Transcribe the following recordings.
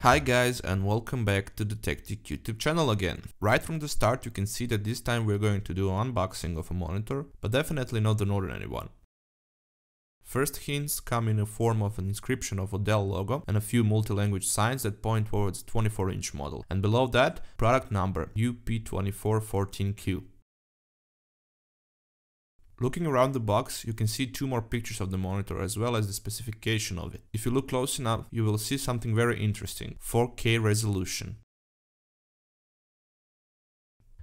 Hi guys, and welcome back to the TechTeak YouTube channel again. Right from the start you can see that this time we're going to do an unboxing of a monitor, but definitely not an ordinary one. First hints come in the form of an inscription of a Dell logo and a few multi-language signs that point towards a 24-inch model, and below that, product number UP2414Q. Looking around the box, you can see two more pictures of the monitor as well as the specification of it. If you look close enough, you will see something very interesting: 4K resolution.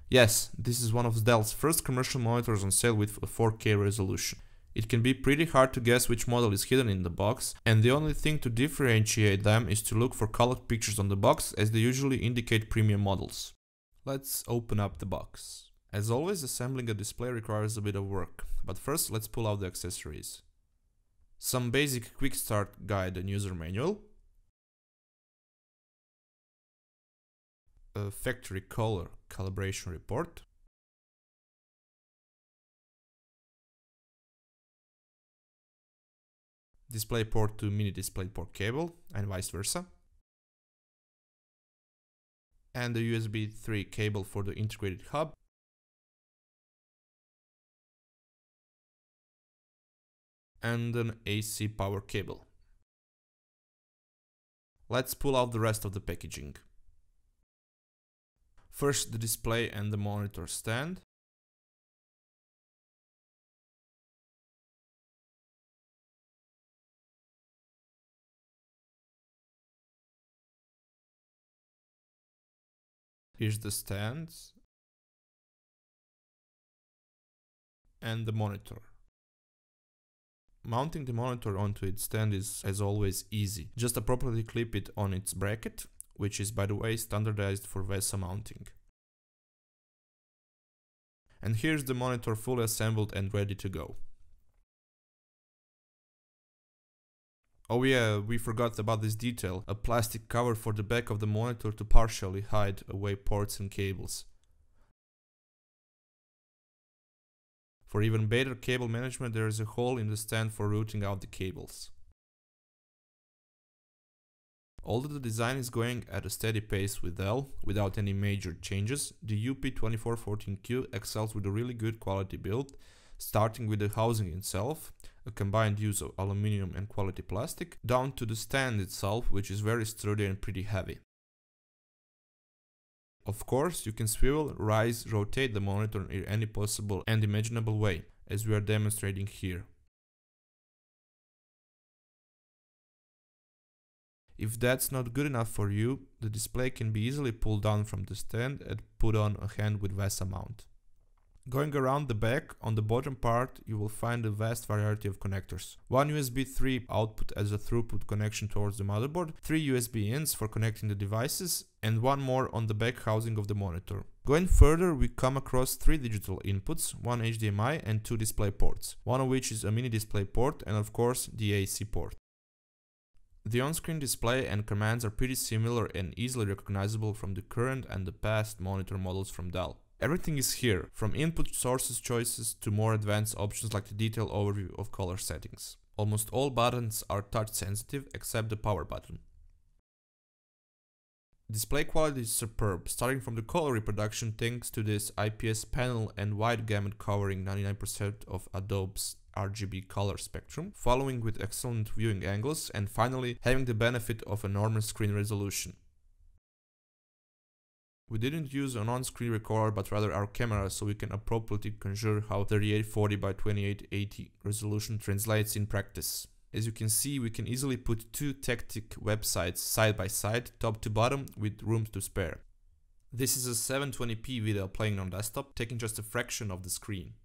Yes, this is one of Dell's first commercial monitors on sale with a 4K resolution. It can be pretty hard to guess which model is hidden in the box, and the only thing to differentiate them is to look for colored pictures on the box, as they usually indicate premium models. Let's open up the box. As always, assembling a display requires a bit of work, but first let's pull out the accessories. Some basic quick start guide and user manual, a factory color calibration report, DisplayPort to mini DisplayPort cable and vice versa, and a USB 3 cable for the integrated hub, and an AC power cable. Let's pull out the rest of the packaging. First, the display and the monitor stand. Here's the stand and the monitor. Mounting the monitor onto its stand is, as always, easy. Just appropriately clip it on its bracket, which is, by the way, standardized for VESA mounting. And here's the monitor fully assembled and ready to go. Oh yeah, we forgot about this detail: a plastic cover for the back of the monitor to partially hide away ports and cables. For even better cable management, there is a hole in the stand for routing out the cables. Although the design is going at a steady pace with Dell, without any major changes, the UP2414Q excels with a really good quality build, starting with the housing itself, a combined use of aluminum and quality plastic, down to the stand itself, which is very sturdy and pretty heavy. Of course, you can swivel, rise, rotate the monitor in any possible and imaginable way, as we are demonstrating here. If that's not good enough for you, the display can be easily pulled down from the stand and put on a hand with VESA mount. Going around the back, on the bottom part, you will find a vast variety of connectors. One USB 3 output as a throughput connection towards the motherboard, 3 USB ins for connecting the devices, and one more on the back housing of the monitor. Going further, we come across 3 digital inputs, 1 HDMI and 2 display ports, one of which is a mini display port and of course the AC port. The on-screen display and commands are pretty similar and easily recognizable from the current and the past monitor models from Dell. Everything is here, from input sources choices to more advanced options like the detailed overview of color settings. Almost all buttons are touch sensitive except the power button. Display quality is superb, starting from the color reproduction thanks to this IPS panel and wide gamut covering 99% of Adobe's RGB color spectrum, following with excellent viewing angles, and finally having the benefit of enormous screen resolution. We didn't use an on-screen recorder but rather our camera, so we can appropriately conjure how 3840 by 2880 resolution translates in practice. As you can see, we can easily put 2 TechTeak websites side by side, top to bottom, with room to spare. This is a 720p video playing on desktop, taking just a fraction of the screen.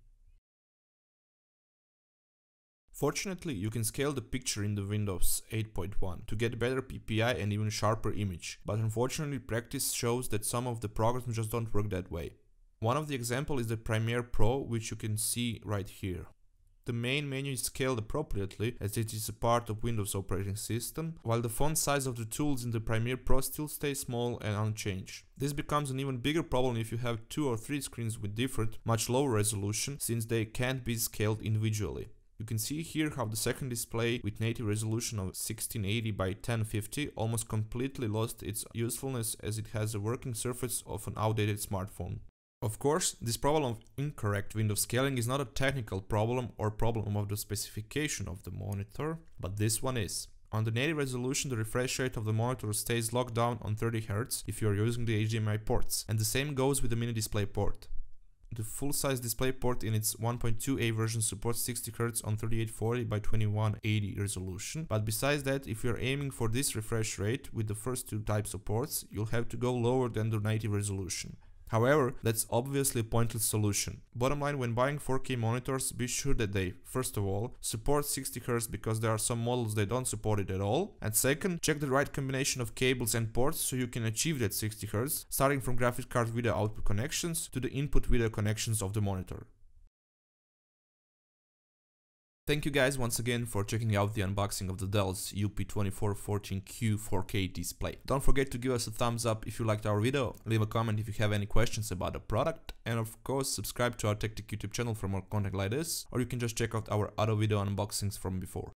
Fortunately, you can scale the picture in the Windows 8.1 to get better PPI and even sharper image, but unfortunately practice shows that some of the programs just don't work that way. One of the examples is the Premiere Pro, which you can see right here. The main menu is scaled appropriately as it is a part of Windows operating system, while the font size of the tools in the Premiere Pro still stays small and unchanged. This becomes an even bigger problem if you have 2 or 3 screens with different, much lower resolution, since they can't be scaled individually. You can see here how the second display with native resolution of 1680 by 1050 almost completely lost its usefulness as it has a working surface of an outdated smartphone. Of course, this problem of incorrect window scaling is not a technical problem or problem of the specification of the monitor, but this one is. On the native resolution, the refresh rate of the monitor stays locked down on 30 Hz if you are using the HDMI ports, and the same goes with the mini display port. The full-size display port in its 1.2a version supports 60 Hz on 3840 by 2180 resolution, but besides that, if you are aiming for this refresh rate with the first 2 types of ports, you'll have to go lower than the native resolution. However, that's obviously a pointless solution. Bottom line, when buying 4K monitors, be sure that they, first of all, support 60 Hz because there are some models that don't support it at all, and second, check the right combination of cables and ports so you can achieve that 60 Hz, starting from graphics card video output connections to the input video connections of the monitor. Thank you guys once again for checking out the unboxing of the Dell's UP2414Q 4K display. Don't forget to give us a thumbs up if you liked our video, leave a comment if you have any questions about the product, and of course subscribe to our TechTech YouTube channel for more content like this, or you can just check out our other video unboxings from before.